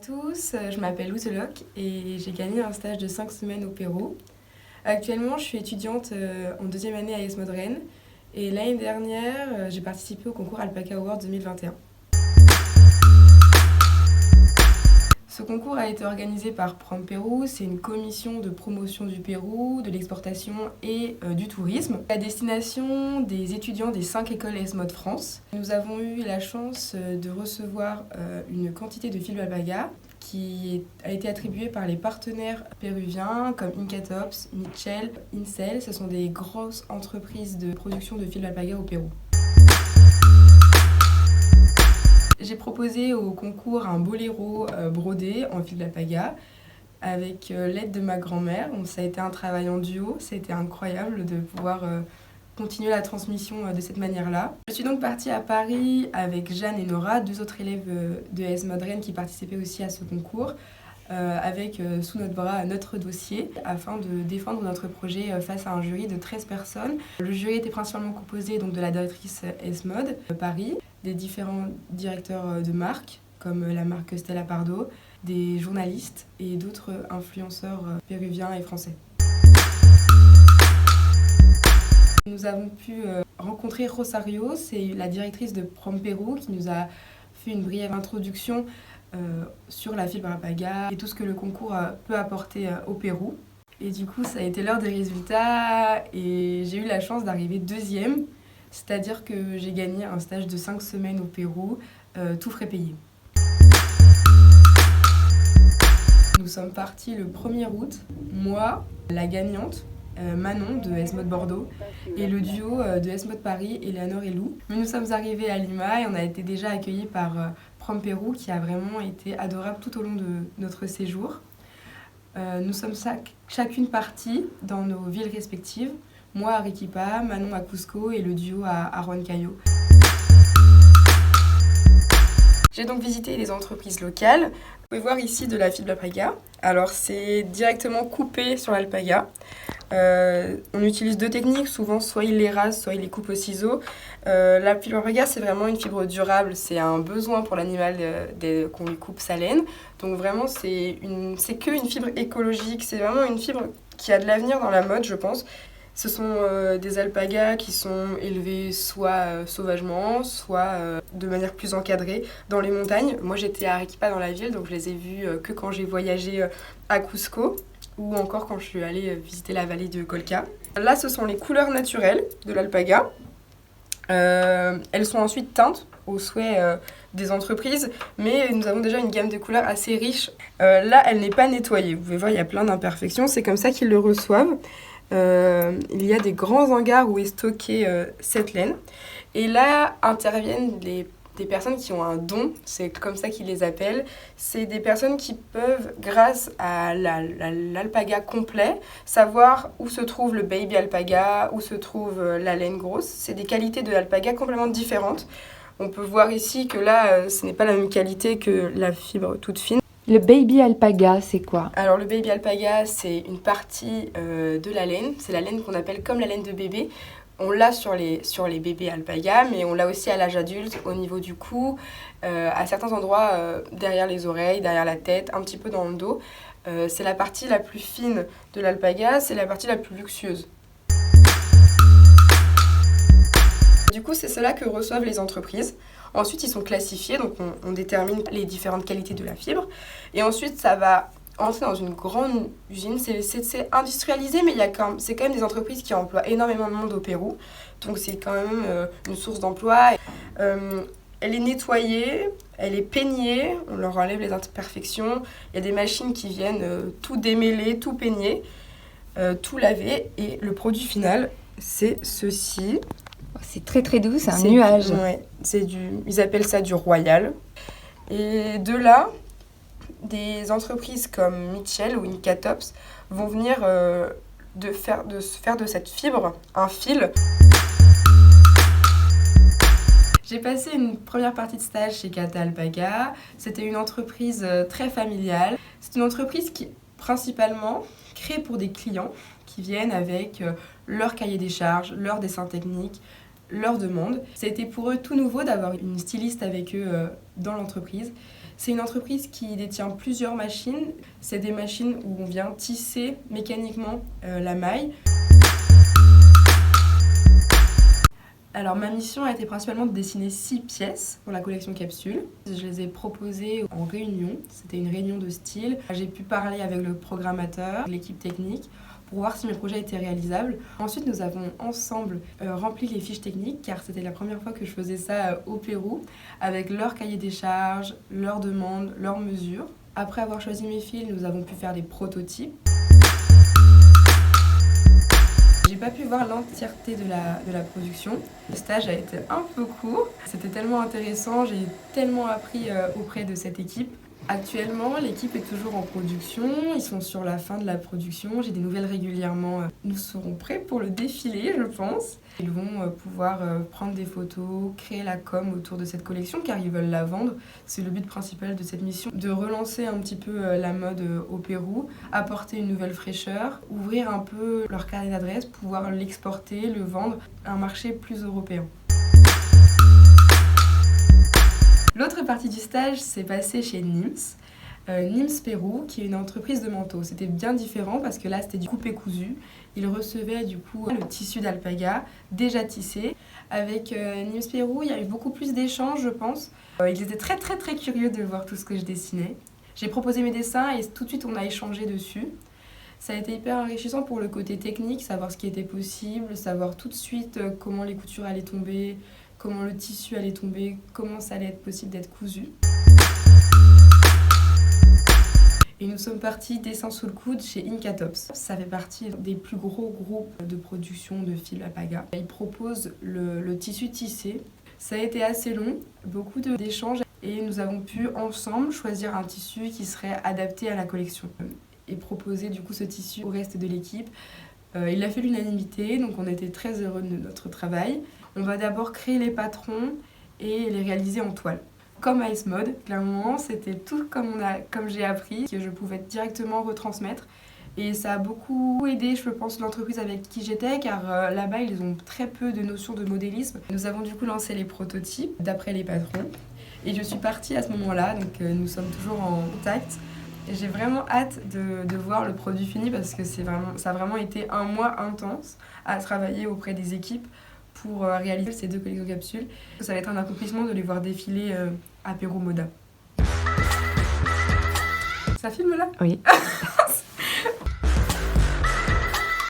tous, je m'appelle Ouzelok et j'ai gagné un stage de 5 semaines au Pérou. Actuellement, je suis étudiante en deuxième année à ESMOD Rennes et l'année dernière, j'ai participé au concours Alpaca Award 2021. Ce concours a été organisé par Prom Pérou, c'est une commission de promotion du Pérou, de l'exportation et du tourisme, à destination des étudiants des 5 écoles ESMOD France. Nous avons eu la chance de recevoir une quantité de fibres alpaga qui a été attribuée par les partenaires péruviens comme Incatops, Mitchell, Incel. Ce sont des grosses entreprises de production de fibres alpaga au Pérou. J'ai proposé au concours un boléro brodé en fil d'alpaga avec l'aide de ma grand-mère. Donc, ça a été un travail en duo, ça a été incroyable de pouvoir continuer la transmission de cette manière-là. Je suis donc partie à Paris avec Jeanne et Nora, deux autres élèves de ESMOD Rennes qui participaient aussi à ce concours, avec sous notre bras notre dossier afin de défendre notre projet face à un jury de 13 personnes. Le jury était principalement composé donc, de la directrice ESMOD Paris, des différents directeurs de marque comme la marque Stella Pardo, des journalistes et d'autres influenceurs péruviens et français. Nous avons pu rencontrer Rosario, c'est la directrice de Prom Pérou qui nous a fait une brève introduction sur la fibre alpaga et tout ce que le concours peut apporter au Pérou. Et du coup, ça a été l'heure des résultats et j'ai eu la chance d'arriver deuxième, c'est-à-dire que j'ai gagné un stage de 5 semaines au Pérou, tout frais payé. Nous sommes partis le 1er août, moi, la gagnante, Manon de ESMOD Bordeaux et le duo de ESMOD Paris, Eleanor et Lou. Mais nous sommes arrivés à Lima et on a été déjà accueillis par Prom Pérou qui a vraiment été adorable tout au long de notre séjour. Nous sommes chacune partie dans nos villes respectives, moi à Arequipa, Manon à Cusco et le duo à Huancayo. J'ai donc visité les entreprises locales. Vous pouvez voir ici de la fibre alpaga. Alors c'est directement coupé sur l'alpaga. On utilise deux techniques, souvent soit il les rase, soit il les coupe au ciseau. La fibre alpaga c'est vraiment une fibre durable, c'est un besoin pour l'animal qu'on lui coupe sa laine. Donc vraiment c'est que une fibre écologique, c'est vraiment une fibre qui a de l'avenir dans la mode je pense. Ce sont des alpagas qui sont élevés soit sauvagement, soit de manière plus encadrée dans les montagnes. Moi j'étais à Arequipa dans la ville, donc je les ai vus que quand j'ai voyagé à Cusco ou encore quand je suis allée visiter la vallée de Colca. Là ce sont les couleurs naturelles de l'alpaga. Elles sont ensuite teintes au souhait des entreprises, mais nous avons déjà une gamme de couleurs assez riche. Là elle n'est pas nettoyée, vous pouvez voir il y a plein d'imperfections, c'est comme ça qu'ils le reçoivent. Il y a des grands hangars où est stockée cette laine et là interviennent des personnes qui ont un don, c'est comme ça qu'ils les appellent. C'est des personnes qui peuvent, grâce à l'alpaga complet, savoir où se trouve le baby alpaga, où se trouve la laine grosse. C'est des qualités de l'alpaga complètement différentes. On peut voir ici que là, ce n'est pas la même qualité que la fibre toute fine. Le baby alpaga, c'est quoi? Alors le baby alpaga, c'est une partie de la laine. C'est la laine qu'on appelle comme la laine de bébé. On l'a sur les bébés alpaga, mais on l'a aussi à l'âge adulte, au niveau du cou, à certains endroits derrière les oreilles, derrière la tête, un petit peu dans le dos. C'est la partie la plus fine de l'alpaga, c'est la partie la plus luxueuse. Du coup, c'est cela que reçoivent les entreprises. Ensuite, ils sont classifiés, donc on détermine les différentes qualités de la fibre. Et ensuite, ça va entrer dans une grande usine. C'est industrialisé, mais c'est quand même des entreprises qui emploient énormément de monde au Pérou. Donc c'est quand même une source d'emploi. Elle est nettoyée, elle est peignée, on leur enlève les imperfections. Il y a des machines qui viennent tout démêler, tout peigner, tout laver. Et le produit final, c'est ceci. C'est très très doux, c'est un nuage. Ouais, ils appellent ça du royal. Et de là, des entreprises comme Mitchell ou Incatops vont venir faire de cette fibre un fil. J'ai passé une première partie de stage chez Cata Alpaga. C'était une entreprise très familiale. C'est une entreprise qui, principalement, créée pour des clients qui viennent avec leur cahier des charges, leur dessin technique, leur demande. Ça a été pour eux tout nouveau d'avoir une styliste avec eux dans l'entreprise. C'est une entreprise qui détient plusieurs machines. C'est des machines où on vient tisser mécaniquement la maille. Alors ma mission a été principalement de dessiner 6 pièces pour la collection Capsule. Je les ai proposées en réunion, c'était une réunion de style. J'ai pu parler avec le programmateur, l'équipe technique, pour voir si mes projets étaient réalisables. Ensuite, nous avons ensemble rempli les fiches techniques, car c'était la première fois que je faisais ça au Pérou, avec leur cahier des charges, leurs demandes, leurs mesures. Après avoir choisi mes fils, nous avons pu faire des prototypes. J'ai pas pu voir l'entièreté de la production. Le stage a été un peu court. C'était tellement intéressant, j'ai tellement appris auprès de cette équipe. Actuellement, l'équipe est toujours en production, ils sont sur la fin de la production, j'ai des nouvelles régulièrement. Nous serons prêts pour le défilé, je pense. Ils vont pouvoir prendre des photos, créer la com autour de cette collection car ils veulent la vendre. C'est le but principal de cette mission, de relancer un petit peu la mode au Pérou, apporter une nouvelle fraîcheur, ouvrir un peu leur carnet d'adresses, pouvoir l'exporter, le vendre à un marché plus européen. L'autre partie du stage s'est passée chez Nims, Nims Pérou, qui est une entreprise de manteaux. C'était bien différent parce que là, c'était du coupé cousu. Ils recevaient du coup le tissu d'alpaga déjà tissé. Avec Nims Pérou, il y a eu beaucoup plus d'échanges, je pense. Ils étaient très curieux de voir tout ce que je dessinais. J'ai proposé mes dessins et tout de suite, on a échangé dessus. Ça a été hyper enrichissant pour le côté technique, savoir ce qui était possible, savoir tout de suite comment les coutures allaient tomber, comment le tissu allait tomber, comment ça allait être possible d'être cousu. Et nous sommes partis dessin sous le coude chez Incatops. Ça fait partie des plus gros groupes de production de fil alpaga. Ils proposent le tissu tissé. Ça a été assez long, beaucoup d'échanges et nous avons pu ensemble choisir un tissu qui serait adapté à la collection et proposer du coup ce tissu au reste de l'équipe. Il a fait l'unanimité, donc on était très heureux de notre travail. On va d'abord créer les patrons et les réaliser en toile. Comme Ice Mode, clairement, c'était tout comme j'ai appris, que je pouvais directement retransmettre. Et ça a beaucoup aidé, je pense, l'entreprise avec qui j'étais, car là-bas, ils ont très peu de notions de modélisme. Nous avons du coup lancé les prototypes d'après les patrons. Et je suis partie à ce moment-là, donc nous sommes toujours en contact. Et j'ai vraiment hâte de voir le produit fini parce que ça a vraiment été un mois intense à travailler auprès des équipes pour réaliser ces 2 collections capsules. Ça va être un accomplissement de les voir défiler à Pérou Moda. Ça filme là ? Oui.